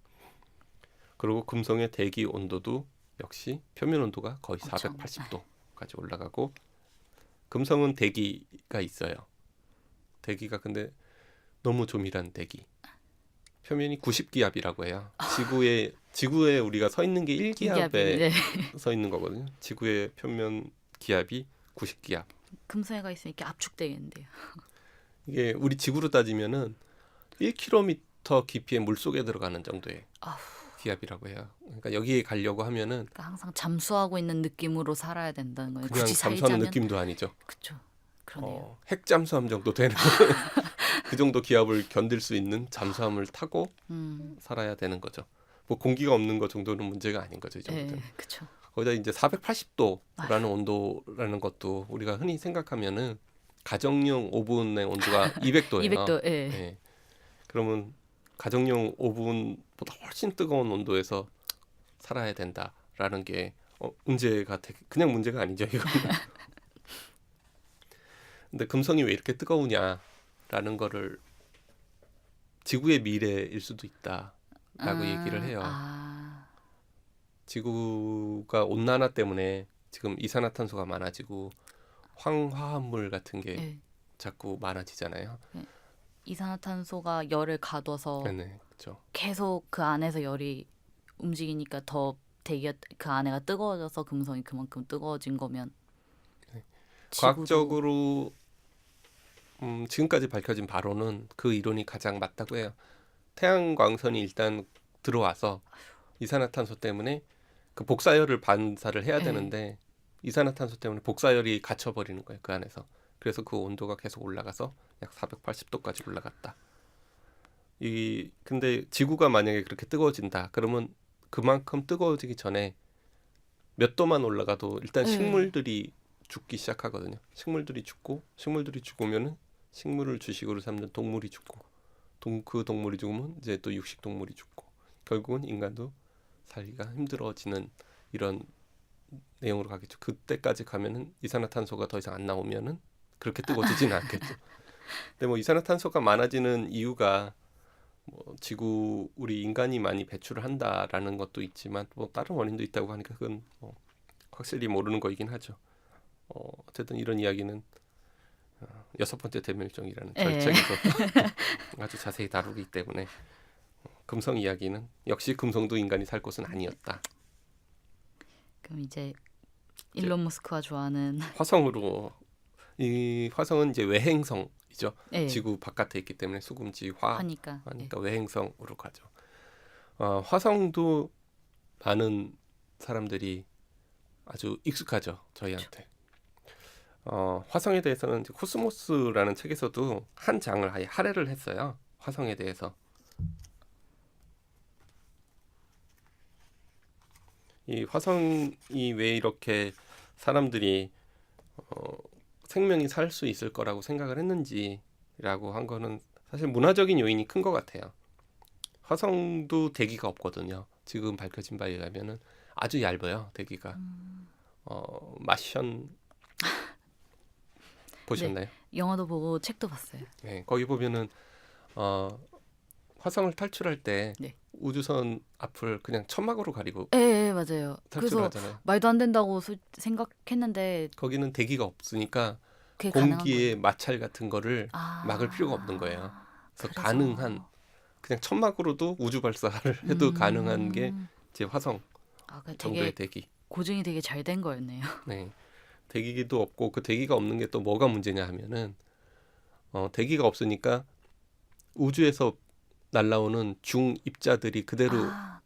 그리고 금성의 대기 온도도 역시 표면 온도가 거의 480도까지 올라가고 금성은 대기가 있어요. 대기가 근데 너무 조밀한 대기. 표면이 90기압이라고 해요. 지구에 우리가 서 있는 게 1기압에 네. 서 있는 거거든요. 지구의 표면 기압이 90기압. 금성에가 있으니까 압축되겠는데요. 이게 우리 지구로 따지면은 1km 깊이의 물 속에 들어가는 정도의 기압이라고 해요. 그러니까 여기에 가려고 하면은 그러니까 항상 잠수하고 있는 느낌으로 살아야 된다는 거예요. 그냥 굳이 잠수하는 살자면. 느낌도 아니죠. 그렇죠. 그러네요. 핵 잠수함 정도 되는 그 정도 기압을 견딜 수 있는 잠수함을 타고 살아야 되는 거죠. 뭐 공기가 없는 것 정도는 문제가 아닌 거죠. 이 정도는. 네, 그렇죠. 거기다 이제 480도라는 온도라는 것도 우리가 흔히 생각하면은 가정용 오븐의 온도가 200도예요. 200도. 예. 네. 그러면 가정용 오븐보다 훨씬 뜨거운 온도에서 살아야 된다라는 게 그냥 문제가 아니죠. 이거. 근데 금성이 왜 이렇게 뜨거우냐라는 거를 지구의 미래일 수도 있다라고 얘기를 해요. 지구가 온난화 때문에 지금 이산화탄소가 많아지고 황화합물 같은 게 자꾸 많아지잖아요. 이산화탄소가 열을 가둬서 네, 그렇죠. 계속 그 안에서 열이 움직이니까 더 대기가 그 안에가 뜨거워져서 금성이 그만큼 뜨거워진 거면 과학적으로 지금까지 밝혀진 바로는 그 이론이 가장 맞다고 해요. 태양광선이 일단 들어와서 이산화탄소 때문에 그 복사열을 반사를 해야 네. 되는데 이산화탄소 때문에 복사열이 갇혀버리는 거예요. 그 안에서. 그래서 그 온도가 계속 올라가서 약 480도까지 올라갔다. 근데 지구가 만약에 그렇게 뜨거워진다. 그러면 그만큼 뜨거워지기 전에 몇 도만 올라가도 일단 네. 식물들이 죽기 시작하거든요. 식물들이 죽으면은 식물을 주식으로 삼는 동물이 죽고 그 동물이 죽으면 이제 또 육식 동물이 죽고 결국은 인간도 살기가 힘들어지는 이런 내용으로 가겠죠. 그때까지 가면은 이산화탄소가 더 이상 안 나오면은 그렇게 뜨거워지지는 않겠죠. 근데 뭐 이산화탄소가 많아지는 이유가 뭐 우리 인간이 많이 배출을 한다라는 것도 있지만 뭐 다른 원인도 있다고 하니까 그건 뭐 확실히 모르는 거이긴 하죠. 어쨌든 이런 이야기는 6번째 대멸종이라는 예. 절책에서 아주 자세히 다루기 때문에 금성 이야기는 역시 금성도 인간이 살 곳은 아니었다. 그럼 이제 일론 머스크가 좋아하는 화성으로 이 화성은 이제 외행성이죠. 예. 지구 바깥에 있기 때문에 수금지 하니까. 하니까 외행성으로 가죠. 화성도 많은 사람들이 아주 익숙하죠. 저희한테. 화성에 대해서는 이제 코스모스라는 책에서도 한 장을 아예 할애를 했어요. 화성에 대해서. 이 화성이 왜 이렇게 사람들이 생명이 살 수 있을 거라고 생각을 했는지라고 한 거는 사실 문화적인 요인이 큰 것 같아요. 화성도 대기가 없거든요. 지금 밝혀진 바에 의하면은 아주 얇아요. 대기가. 마션 보셨나요? 영화도 보고 책도 봤어요. 네, 거기 보면은 화성을 탈출할 때 네. 우주선 앞을 그냥 천막으로 가리고 예, 맞아요. 탈출을 그래서 하잖아요. 말도 안 된다고 생각했는데 거기는 대기가 없으니까 그게 가능한 공기의 거예요. 마찰 같은 거를 아, 막을 필요가 없는 거예요. 그래서 그래서- 가능한 그냥 천막으로도 우주 발사를 해도 가능한 게 이제 화성 그 정도의 되게 대기. 고증이 되게 잘 된 거였네요. 네. 대기도 없고 그 대기가 없는 게 또 뭐가 문제냐 하면은 대기가 없으니까 우주에서 날라오는 중입자들이 그대로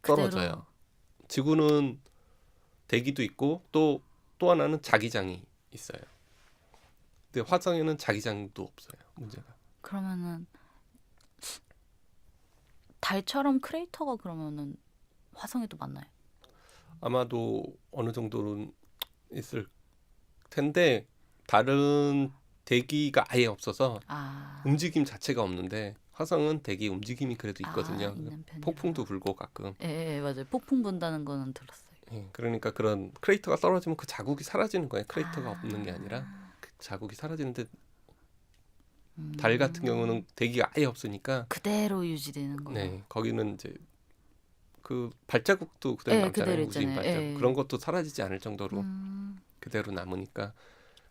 그대로. 떨어져요. 지구는 대기도 있고 또 하나는 자기장이 있어요. 근데 화성에는 자기장도 없어요. 문제가. 그러면은 달처럼 크레이터가 그러면은 화성에도 많나요? 아마도 어느 정도는 있을 텐데 다른 대기가 아예 없어서 움직임 자체가 없는데 화성은 대기 움직임이 그래도 있거든요. 있는 편이라. 폭풍도 불고 가끔. 예, 맞아요. 폭풍 분다는 거는 들었어요. 예, 그러니까 그런 크레이터가 떨어지면 그 자국이 사라지는 거예요. 크레이터가 없는 게 아니라 그 자국이 사라지는데 달 같은 경우는 대기가 아예 없으니까 그대로 유지되는 거예요. 네, 거기는 이제 그 발자국도 그대로 남잖아요. 그대로 우주인 있잖아요. 발자국. 예. 그런 것도 사라지지 않을 정도로 그대로 남으니까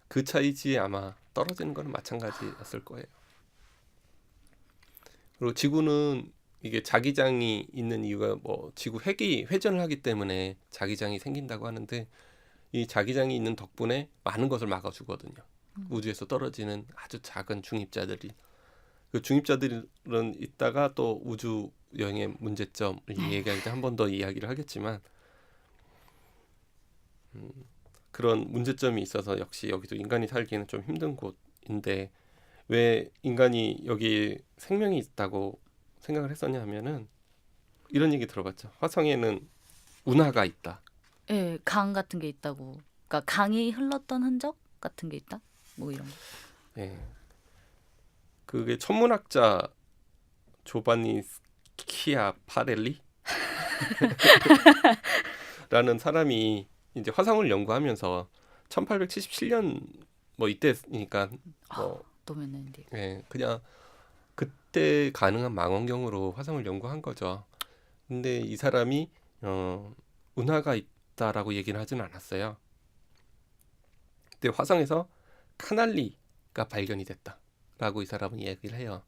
그 차이지 아마 떨어지는 거는 마찬가지였을 거예요. 그리고 지구는 이게 자기장이 있는 이유가 뭐 지구 회전을 하기 때문에 자기장이 생긴다고 하는데 이 자기장이 있는 덕분에 많은 것을 막아주거든요. 우주에서 떨어지는 아주 작은 중입자들이. 그 중입자들은 이따가 또 우주 여행의 문제점을 얘기할 때 한 번 더 이야기를 하겠지만 그런 문제점이 있어서 역시 여기도 인간이 살기는 좀 힘든 곳인데 왜 인간이 여기 생명이 있다고 생각을 했었냐 하면은 이런 얘기 들어봤죠. 화성에는 운하가 있다. 예, 강 같은 게 있다고. 그러니까 강이 흘렀던 흔적 같은 게 있다. 뭐 이런 거. 예. 그게 천문학자 조바니 스키아파렐리 라는 사람이 이제 화성을 연구하면서 1877년 뭐 이때니까 뭐 너무 옛날인데. 예, 그냥 그때 가능한 망원경으로 화성을 연구한 거죠. 근데 이 사람이 운하가 있다라고 얘기는 하진 않았어요. 근데 화성에서 카날리가 발견이 됐다라고 이 사람은 얘기를 해요.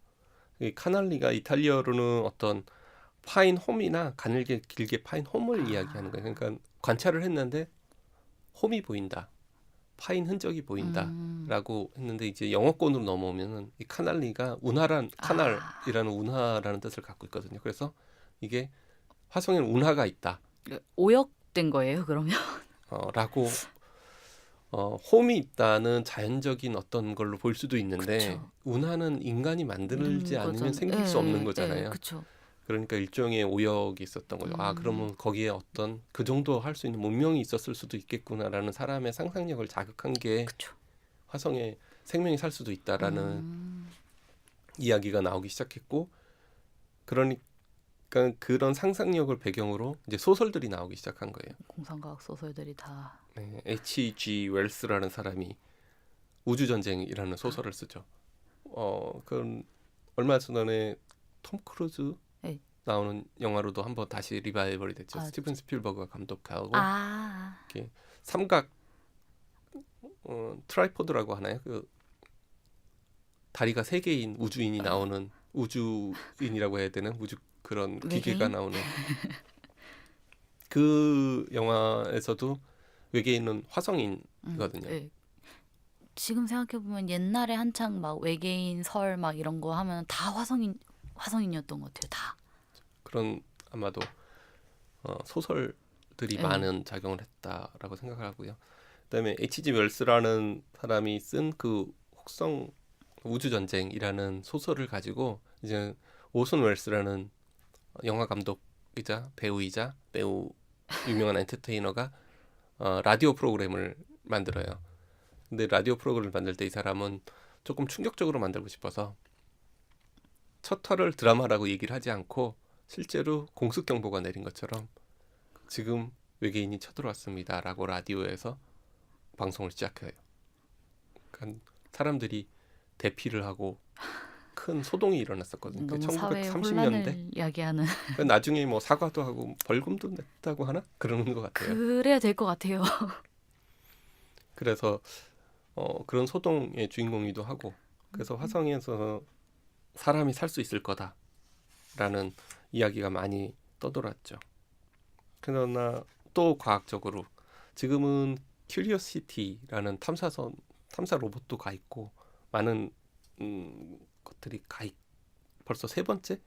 이 카날리가 이탈리아로는 어떤 파인 홈이나 가늘게 길게 파인 홈을 이야기하는 거예요. 그러니까 관찰을 했는데 홈이 보인다. 파인 흔적이 보인다라고 했는데 이제 영어권으로 넘어오면은 이 카날리가 카날이라는 운하라는 뜻을 갖고 있거든요. 그래서 이게 화성에는 운하가 있다. 오역도 잘못된 거예요, 그러면? 라고 홈이 있다는 자연적인 어떤 걸로 볼 수도 있는데 그쵸. 운하는 인간이 만들지 않으면 생길 수 없는 거잖아요. 그쵸. 그러니까 일종의 오역이 있었던 거죠. 그러면 거기에 어떤 그 정도 할 수 있는 문명이 있었을 수도 있겠구나라는 사람의 상상력을 자극한 게 그쵸. 화성에 생명이 살 수도 있다라는 이야기가 나오기 시작했고, 그러니까 그런 상상력을 배경으로 이제 소설들이 나오기 시작한 거예요. 공상과학 소설들이 다. 네, H.G. 웰스라는 사람이 우주전쟁이라는 소설을 쓰죠. 그건 얼마 전에 톰 크루즈 네. 나오는 영화로도 한번 다시 리바이벌이 됐죠. 아, 스티븐 스필버그가 감독하고 아, 이렇게 삼각 트라이포드라고 하나요? 그 다리가 세 개인 우주인이 나오는 우주인이라고 해야 되는 우주 그런 기계가 외계인? 나오는 그 영화에서도 외계인은 화성인이거든요. 네. 지금 생각해 보면 옛날에 한창 막 외계인 설 막 이런 거 하면 다 화성인이었던 것 같아요. 다. 그런 아마도 소설들이 네. 많은 작용을 했다라고 생각을 하고요. 그다음에 H.G. 웰스라는 사람이 쓴 그 혹성 우주 전쟁이라는 소설을 가지고 이제 오슨 웰스라는 영화 감독이자 배우이자 매우 유명한 엔터테이너가 라디오 프로그램을 만들어요. 근데 라디오 프로그램을 만들 때 이 사람은 조금 충격적으로 만들고 싶어서 첫 화를 드라마라고 얘기를 하지 않고 실제로 공습 경보가 내린 것처럼 지금 외계인이 쳐들어왔습니다라고 라디오에서 방송을 시작해요. 그러니까 사람들이 대피를 하고 큰 소동이 일어났었거든요. 너무 사회의 1930년대. 혼란을 이야기하는. 나중에 뭐 사과도 하고 벌금도 냈다고 하나 그러는 것 같아요. 그래야 될 것 같아요. 그래서 그런 소동의 주인공이기도 하고, 그래서 화성에서 사람이 살 수 있을 거다라는 이야기가 많이 떠돌았죠. 그러나 또 과학적으로 지금은 큐리오시티라는 탐사 로봇도 가 있고 많은 것들이 벌써 세 번째?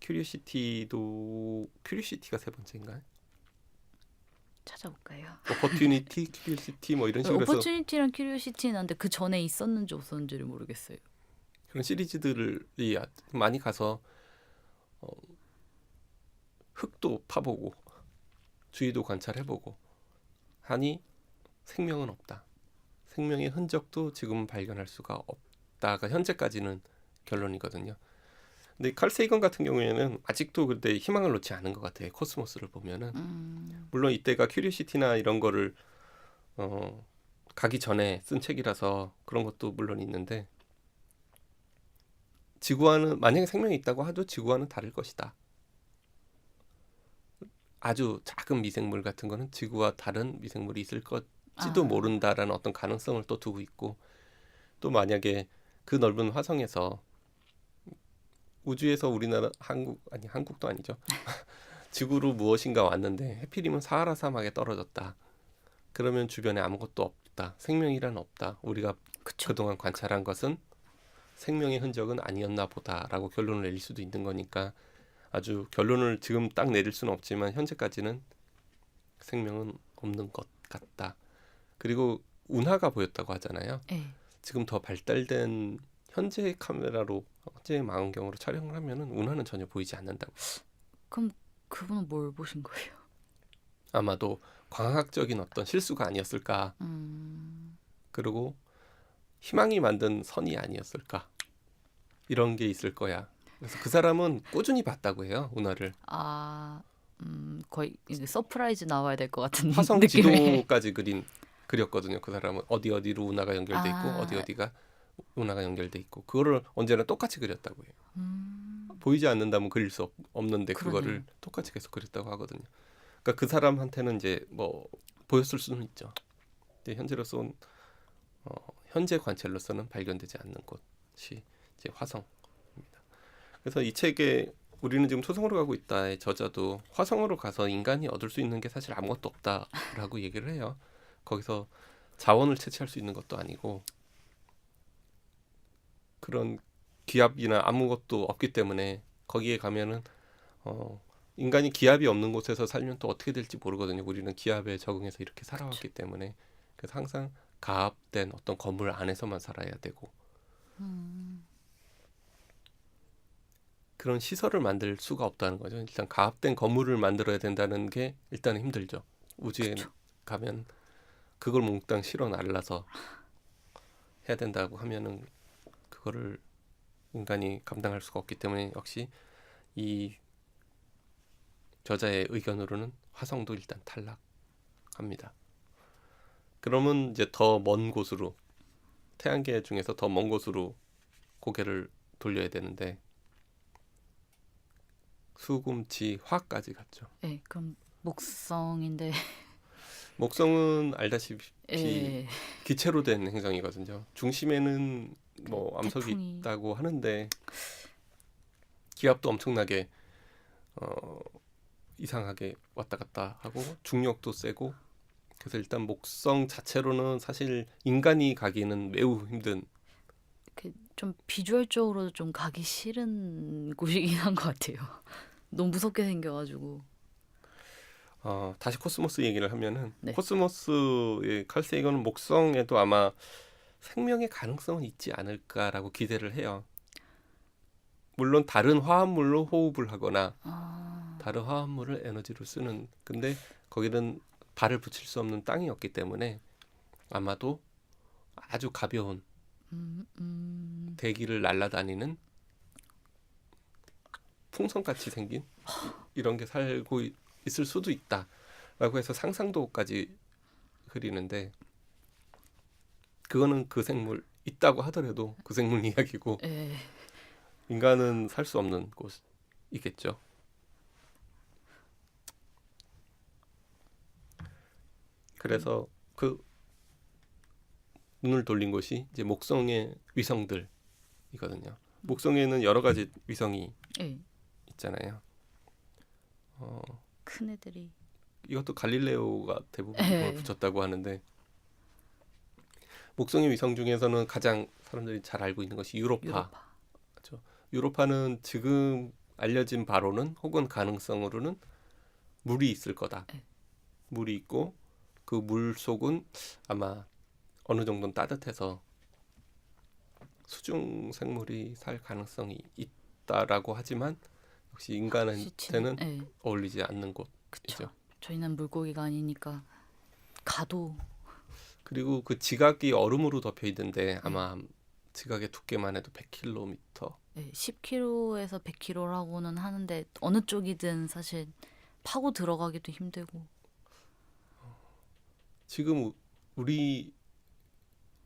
큐리오시티가 세 번째인가요? 찾아볼까요? 오퍼튜니티, 큐리오시티 뭐 이런 식으로 해서 오퍼튜니티랑 큐리오시티는 한데 그 전에 있었는지 없었는지를 모르겠어요. 그런 시리즈들이 많이 가서 흙도 파보고 주위도 관찰해보고 하니 생명은 없다. 생명의 흔적도 지금 발견할 수가 없다가 현재까지는 결론이거든요. 근데 칼 세이건 같은 경우에는 아직도 근데 희망을 놓지 않은 것 같아요. 코스모스를 보면은 물론 이때가 큐리오시티나 이런 거를 가기 전에 쓴 책이라서 그런 것도 물론 있는데, 지구와는 만약에 생명이 있다고 하도 지구와는 다를 것이다. 아주 작은 미생물 같은 거는 지구와 다른 미생물이 있을 것지도 모른다라는 어떤 가능성을 또 두고 있고, 또 만약에 그 넓은 화성에서 우주에서 우리나라 한국도 아니죠. 지구로 무엇인가 왔는데 해필이면 사하라 사막에 떨어졌다. 그러면 주변에 아무것도 없다. 생명이란 없다. 우리가 그쵸. 그동안 관찰한 것은 생명의 흔적은 아니었나 보다라고 결론을 내릴 수도 있는 거니까 아주 결론을 지금 딱 내릴 수는 없지만 현재까지는 생명은 없는 것 같다. 그리고 운하가 보였다고 하잖아요. 네. 지금 더 발달된 현재 카메라로 현재 망원경으로 촬영을 하면은 운하는 전혀 보이지 않는다고. 그럼 그분은 뭘 보신 거예요? 아마도 광학적인 어떤 실수가 아니었을까. 그리고 희망이 만든 선이 아니었을까. 이런 게 있을 거야. 그래서 그 사람은 꾸준히 봤다고 해요, 운하를. 거의 이제 서프라이즈 나와야 될 것 같은 화성 느낌의. 지도까지 그렸거든요. 그 사람은 어디로 운하가 연결돼 있고 아. 어디가 운하가 연결돼 있고 그거를 언제나 똑같이 그렸다고 해요. 보이지 않는다면 그릴 수 없는데 그거를 그러네요. 똑같이 계속 그렸다고 하거든요. 그러니까 그 사람한테는 이제 뭐 보였을 수는 있죠. 근데 현재로서는 현재 관찰로서는 발견되지 않는 곳이 이제 화성입니다. 그래서 이 책에 우리는 지금 토성으로 가고 있다의 저자도 화성으로 가서 인간이 얻을 수 있는 게 사실 아무것도 없다라고 얘기를 해요. 거기서 자원을 채취할 수 있는 것도 아니고 그런 기압이나 아무것도 없기 때문에 거기에 가면은 인간이 기압이 없는 곳에서 살면 또 어떻게 될지 모르거든요. 우리는 기압에 적응해서 이렇게 살아왔기 때문에. 그래서 항상 가압된 어떤 건물 안에서만 살아야 되고 음, 그런 시설을 만들 수가 없다는 거죠. 일단 가압된 건물을 만들어야 된다는 게 일단은 힘들죠. 우주에 그쵸. 가면 그걸 몽땅 실어 날라서 해야 된다고 하면은 그거를 인간이 감당할 수가 없기 때문에 역시 이 저자의 의견으로는 화성도 일단 탈락합니다. 그러면 이제 더 먼 곳으로 태양계 중에서 더 먼 곳으로 고개를 돌려야 되는데 수금치 화까지 갔죠. 네, 그럼 목성인데 목성은 알다시피 예, 기체로 된 행성이거든요. 중심에는 뭐 암석이 태풍이 있다고 하는데 기압도 엄청나게 어, 이상하게 왔다 갔다 하고 중력도 세고 그래서 일단 목성 자체로는 사실 인간이 가기는 매우 힘든 좀 비주얼적으로 좀 가기 싫은 곳이긴 한 것 같아요. 너무 무섭게 생겨가지고. 다시 코스모스 얘기를 하면은 네. 코스모스의 칼세이건은 목성에도 아마 생명의 가능성은 있지 않을까라고 기대를 해요. 물론 다른 화합물로 호흡을 하거나 아, 다른 화합물을 에너지로 쓰는 근데 거기는 발을 붙일 수 없는 땅이었기 때문에 아마도 아주 가벼운 대기를 날아다니는 풍선같이 생긴 이런 게 살고 있을 수도 있다라고 해서 상상도까지 흐리는데 그거는 그 생물 있다고 하더라도 그 생물 이야기고 예, 인간은 살 수 없는 곳이겠죠. 그래서 그 눈을 돌린 곳이 이제 목성의 위성들이거든요. 목성에는 여러 가지 위성이 예, 있잖아요. 어, 큰 애들이. 이것도 갈릴레오가 대부분 예, 이름을 붙였다고 하는데 목성의 위성 중에서는 가장 사람들이 잘 알고 있는 것이 유로파. 유로파. 그렇죠? 유로파는 지금 알려진 바로는 혹은 가능성으로는 물이 있을 거다. 네. 물이 있고 그 물 속은 아마 어느 정도는 따뜻해서 수중 생물이 살 가능성이 있다라고 하지만 역시 인간한테는 예, 어울리지 않는 곳이죠. 그쵸. 저희는 물고기가 아니니까 가도 그리고 그 지각이 얼음으로 덮여 있는데 아마 지각의 두께만 해도 100km. 예, 10km에서 100km라고는 하는데 어느 쪽이든 사실 파고 들어가기도 힘들고. 지금 우리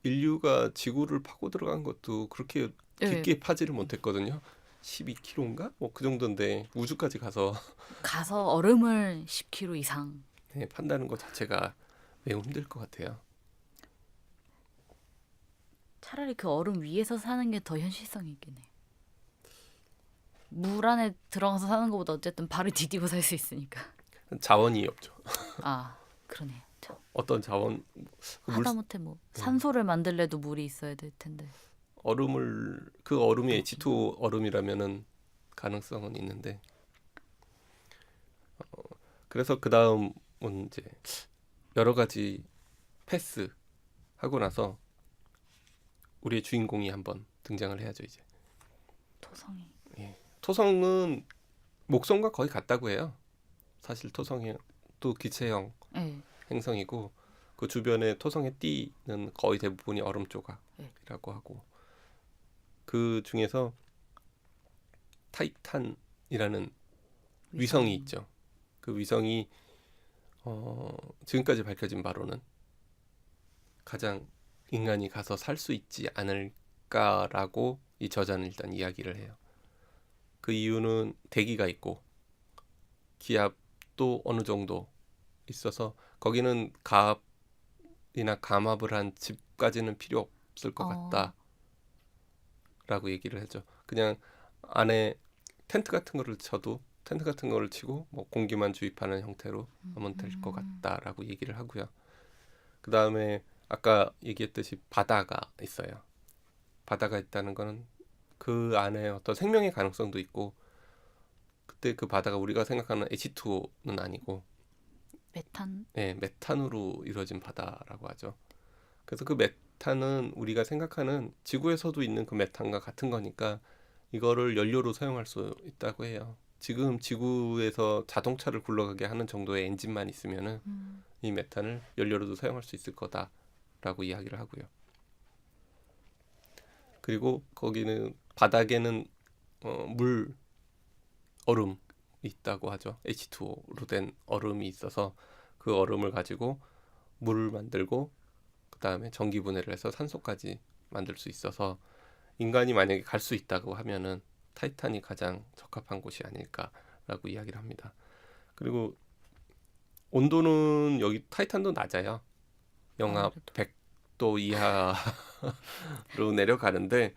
인류가 지구를 파고 들어간 것도 그렇게 예, 깊게 파지를 못했거든요. 12km인가? 뭐 그 정도인데 우주까지 가서 가서 얼음을 10km 이상. 네, 판다는 것 자체가 매우 힘들 것 같아요. 차라리 그 얼음 위에서 사는 게 더 현실성이 있긴 해. 물 안에 들어가서 사는 것보다 어쨌든 발을 디디고 살 수 있으니까. 자원이 없죠. 아, 그러네. 참. 어떤 자원, 그 하다못해 뭐 산소를 만들래도 물이 있어야 될 텐데. 그 얼음이 H2O 얼음이라면은 가능성은 있는데 그래서 그 다음은 이제 여러 가지 패스 하고 나서 우리의 주인공이 한번 등장을 해야죠 이제. 토성이. 예. 토성은 목성과 거의 같다고 해요. 사실 토성이 또 기체형 예. 행성이고 그 주변에 토성의 띠는 거의 대부분이 얼음 조각이라고 하고 그 중에서 타이탄이라는 위성이 있죠. 그 위성이 지금까지 밝혀진 바로는 가장 인간이 가서 살 수 있지 않을까라고 이 저자는 일단 이야기를 해요. 그 이유는 대기가 있고 기압도 어느 정도 있어서 거기는 가압이나 감압을 한 집까지는 필요 없을 것 같다라고 얘기를 하죠. 그냥 안에 텐트 같은 거를 치고 뭐 공기만 주입하는 형태로 하면 될 것 같다라고 얘기를 하고요. 그 다음에 아까 얘기했듯이 바다가 있어요. 바다가 있다는 거는 그 안에 어떤 생명의 가능성도 있고 그때 그 바다가 우리가 생각하는 H2O는 아니고 메탄. 메탄으로 이루어진 바다라고 하죠. 그래서 그 메탄은 우리가 생각하는 지구에서도 있는 그 메탄과 같은 거니까 이거를 연료로 사용할 수 있다고 해요. 지금 지구에서 자동차를 굴러가게 하는 정도의 엔진만 있으면은 이 메탄을 연료로도 사용할 수 있을 거다라고 이야기를 하고요. 그리고 거기는 바닥에는 물 얼음이 있다고 하죠. H2O로 된 얼음이 있어서 그 얼음을 가지고 물을 만들고 그 다음에 전기 분해를 해서 산소까지 만들 수 있어서 인간이 만약에 갈 수 있다고 하면은 타이탄이 가장 적합한 곳이 아닐까라고 이야기를 합니다. 그리고 온도는 여기 타이탄도 낮아요. 영하 아무래도. 100도 이하로 내려가는데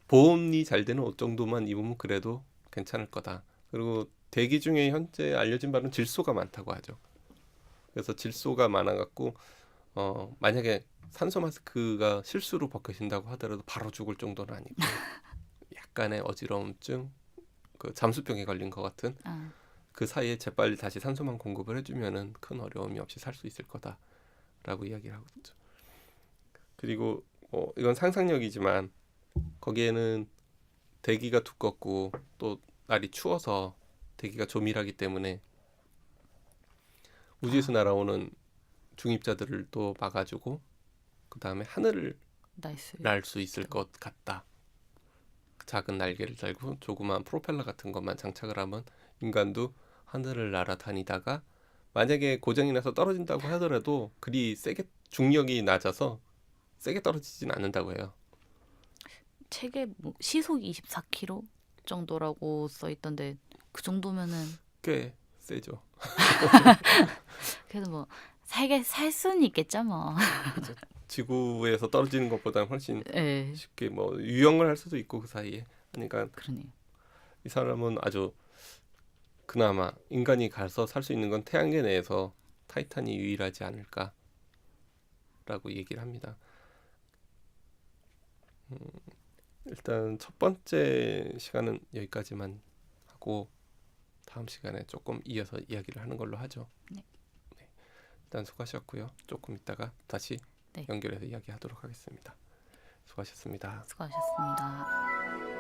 보온이 잘 되는 옷 정도만 입으면 그래도 괜찮을 거다. 그리고 대기 중에 현재 알려진 바는 질소가 많다고 하죠. 그래서 질소가 많아갖고 만약에 산소 마스크가 실수로 벗겨진다고 하더라도 바로 죽을 정도는 아니고 약간의 어지러움증, 그 잠수병에 걸린 것 같은 아, 그 사이에 재빨리 다시 산소만 공급을 해주면은 큰 어려움이 없이 살 수 있을 거다라고 이야기를 하고 있죠. 그리고 이건 상상력이지만 거기에는 대기가 두껍고 또 날이 추워서 대기가 조밀하기 때문에 우주에서 날아오는 중입자들을 또 막아주고 그 다음에 하늘을 나이스. 날 수 있을 것 같다. 작은 날개를 달고 조그마한 프로펠러 같은 것만 장착을 하면 인간도 하늘을 날아다니다가 만약에 고장이 나서 떨어진다고 하더라도 그리 세게 중력이 낮아서 세게 떨어지진 않는다고 해요. 책에 뭐 시속 24km 정도라고 써 있던데 그 정도면은 꽤 세죠. 그래도 뭐 살게 살 수는 있겠죠 뭐. 지구에서 떨어지는 것보다는 훨씬 예. 쉽게 뭐 유영을 할 수도 있고 그 사이에. 그러니까 그러네요. 이 사람은 아주 그나마 인간이 가서 살 수 있는 건 태양계 내에서 타이탄이 유일하지 않을까라고 얘기를 합니다. 일단 첫 번째 시간은 여기까지만 하고 다음 시간에 조금 이어서 이야기를 하는 걸로 하죠. 네. 일단 수고하셨고요. 조금 있다가 다시 네. 연결해서 이야기하도록 하겠습니다. 수고하셨습니다. 수고하셨습니다.